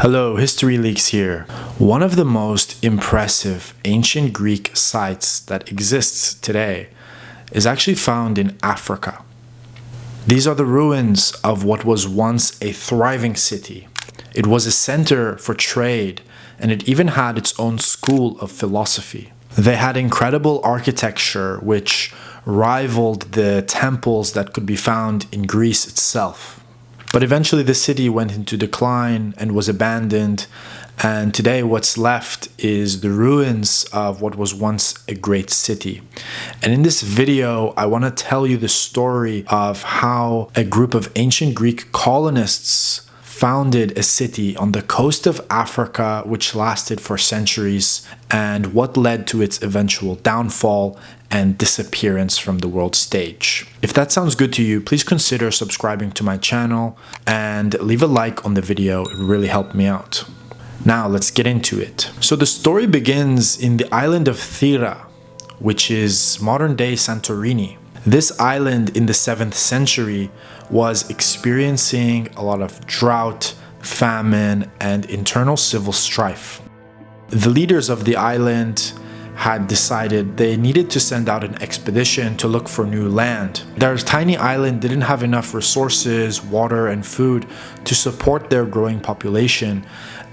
Hello, History Leaks here. One of the most impressive ancient Greek sites that exists today is actually found in Africa. These are the ruins of what was once a thriving city. It was a center for trade, and it even had its own school of philosophy. They had incredible architecture which rivaled the temples that could be found in Greece itself. But eventually the city went into decline and was abandoned, and today what's left is the ruins of what was once a great city. And in this video, I want to tell you the story of how a group of ancient Greek colonists founded a city on the coast of Africa which lasted for centuries, and what led to its eventual downfall and disappearance from the world stage. If that sounds good to you, please consider subscribing to my channel and leave a like on the video. It really helped me out. Now let's get into it. So the story begins in the island of Thera, which is modern-day Santorini. This island in the 7th century was experiencing a lot of drought, famine, and internal civil strife. The leaders of the island had decided they needed to send out an expedition to look for new land. Their tiny island didn't have enough resources, water, and food to support their growing population,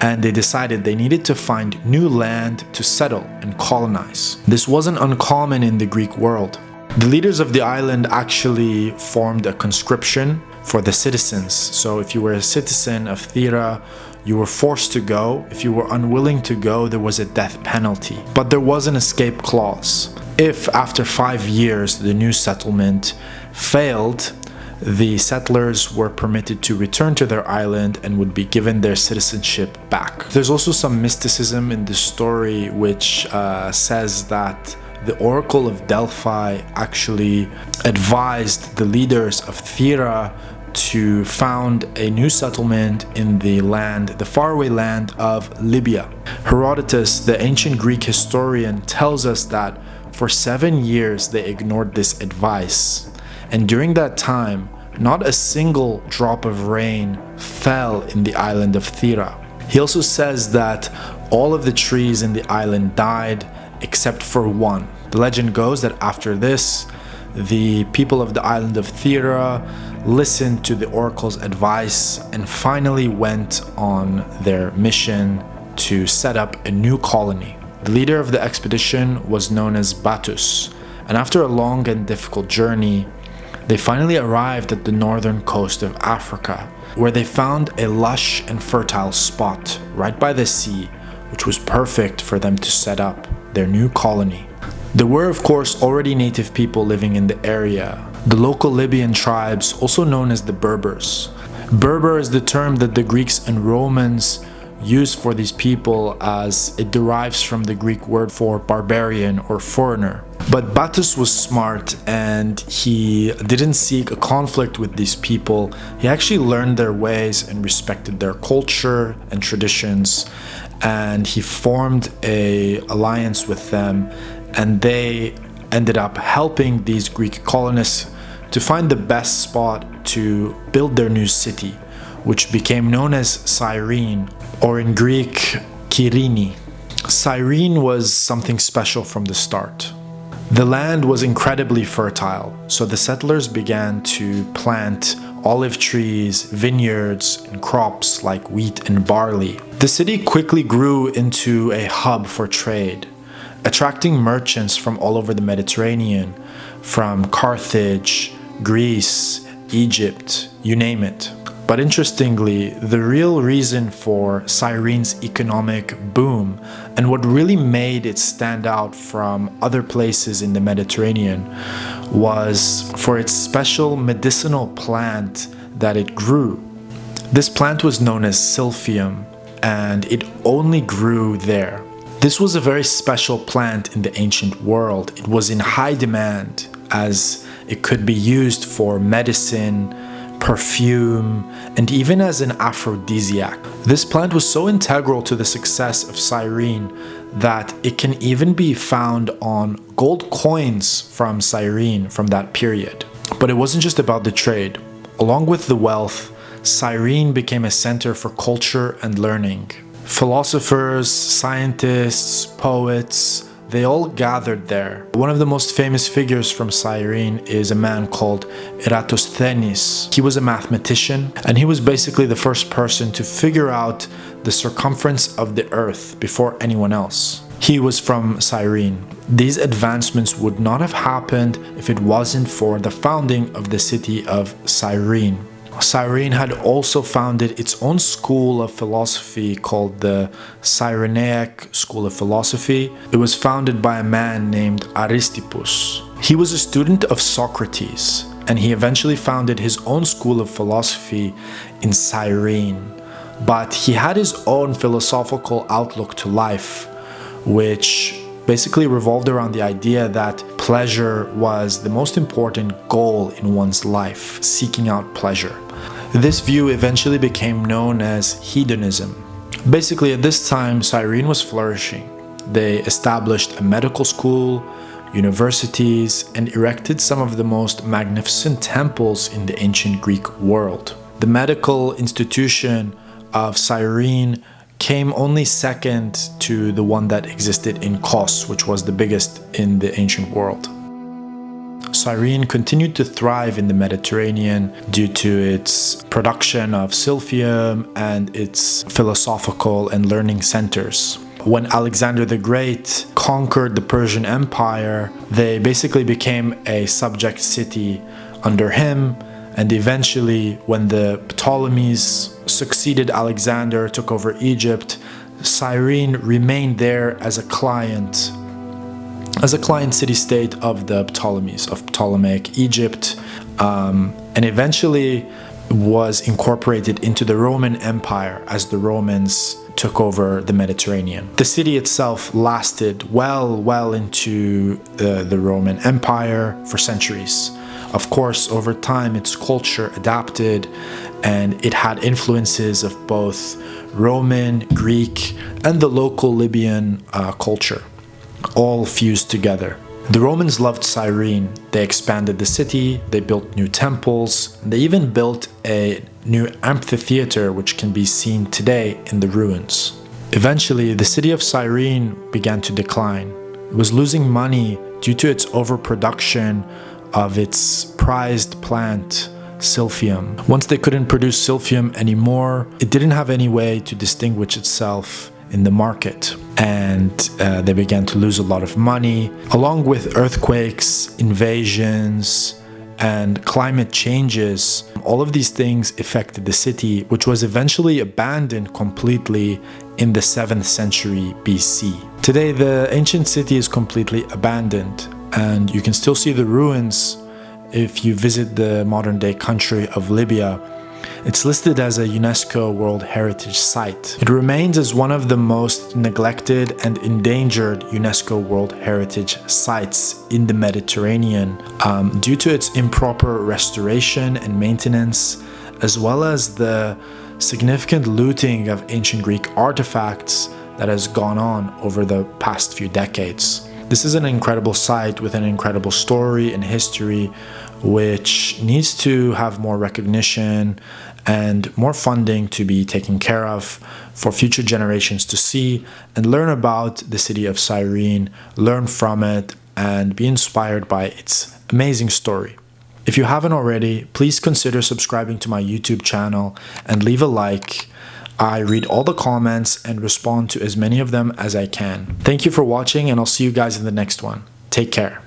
and they decided they needed to find new land to settle and colonize. This wasn't uncommon in the Greek world. The leaders of the island actually formed a conscription for the citizens. So if you were a citizen of Thera, you were forced to go. If you were unwilling to go, there was a death penalty. But there was an escape clause. If after 5 years the new settlement failed, the settlers were permitted to return to their island and would be given their citizenship back. There's also some mysticism in the story which says that the Oracle of Delphi actually advised the leaders of Thera to found a new settlement in the faraway land of Libya. Herodotus, the ancient Greek historian, tells us that for 7 years they ignored this advice. And during that time, not a single drop of rain fell in the island of Thera. He also says that all of the trees in the island died except for one. The legend goes that after this, the people of the island of Thera listened to the oracle's advice and finally went on their mission to set up a new colony. The leader of the expedition was known as Battus, and after a long and difficult journey, they finally arrived at the northern coast of Africa, where they found a lush and fertile spot right by the sea, which was perfect for them to set up their new colony. There were, of course, already native people living in the area. The local Libyan tribes, also known as the Berbers. Berber is the term that the Greeks and Romans use for these people, as it derives from the Greek word for barbarian or foreigner. But Battus was smart, and he didn't seek a conflict with these people. He actually learned their ways and respected their culture and traditions, and he formed an alliance with them, and they ended up helping these Greek colonists to find the best spot to build their new city, which became known as Cyrene, or in Greek, Cyrene. Cyrene was something special from the start. The land was incredibly fertile, so the settlers began to plant olive trees, vineyards, and crops like wheat and barley. The city quickly grew into a hub for trade, attracting merchants from all over the Mediterranean, from Carthage, Greece, Egypt, you name it. But interestingly, the real reason for Cyrene's economic boom, and what really made it stand out from other places in the Mediterranean, was for its special medicinal plant that it grew. This plant was known as silphium, and it only grew there. This was a very special plant in the ancient world. It was in high demand, as it could be used for medicine, perfume, and even as an aphrodisiac. This plant was so integral to the success of Cyrene that it can even be found on gold coins from Cyrene from that period. But it wasn't just about the trade. Along with the wealth, Cyrene became a center for culture and learning. Philosophers, scientists, poets, they all gathered there. One of the most famous figures from Cyrene is a man called Eratosthenes. He was a mathematician, and he was basically the first person to figure out the circumference of the earth before anyone else. He was from Cyrene. These advancements would not have happened if it wasn't for the founding of the city of Cyrene. Cyrene had also founded its own school of philosophy called the Cyrenaic School of Philosophy. It was founded by a man named Aristippus. He was a student of Socrates, and he eventually founded his own school of philosophy in Cyrene. But he had his own philosophical outlook to life, which basically revolved around the idea that pleasure was the most important goal in one's life, seeking out pleasure. This view eventually became known as hedonism. Basically, at this time, Cyrene was flourishing. They established a medical school, universities, and erected some of the most magnificent temples in the ancient Greek world. The medical institution of Cyrene came only second to the one that existed in Kos, which was the biggest in the ancient world. Cyrene continued to thrive in the Mediterranean due to its production of silphium and its philosophical and learning centers. When Alexander the Great conquered the Persian Empire, they basically became a subject city under him, and eventually when the Ptolemies succeeded Alexander, took over Egypt, Cyrene remained there as a client city-state of the Ptolemies, of Ptolemaic Egypt, and eventually was incorporated into the Roman Empire as the Romans took over the Mediterranean. The city itself lasted well into the Roman Empire for centuries. Of course, over time, its culture adapted, and it had influences of both Roman, Greek, and the local Libyan culture, all fused together. The Romans loved Cyrene. They expanded the city, they built new temples, and they even built a new amphitheater which can be seen today in the ruins. Eventually, the city of Cyrene began to decline. It was losing money due to its overproduction of its prized plant, silphium. Once they couldn't produce silphium anymore, it didn't have any way to distinguish itself in the market, and they began to lose a lot of money, along with earthquakes, invasions, and climate changes. All of these things affected the city, which was eventually abandoned completely in the 7th century BC. Today, the ancient city is completely abandoned, and you can still see the ruins if you visit the modern-day country of Libya. It's listed as a UNESCO World Heritage Site. It remains as one of the most neglected and endangered UNESCO World Heritage Sites in the Mediterranean due to its improper restoration and maintenance, as well as the significant looting of ancient Greek artifacts that has gone on over the past few decades. This is an incredible site with an incredible story and history, which needs to have more recognition and more funding to be taken care of for future generations to see and learn about the city of Cyrene, learn from it, and be inspired by its amazing story. If you haven't already, please consider subscribing to my YouTube channel and leave a like. I read all the comments and respond to as many of them as I can. Thank you for watching, and I'll see you guys in the next one. Take care.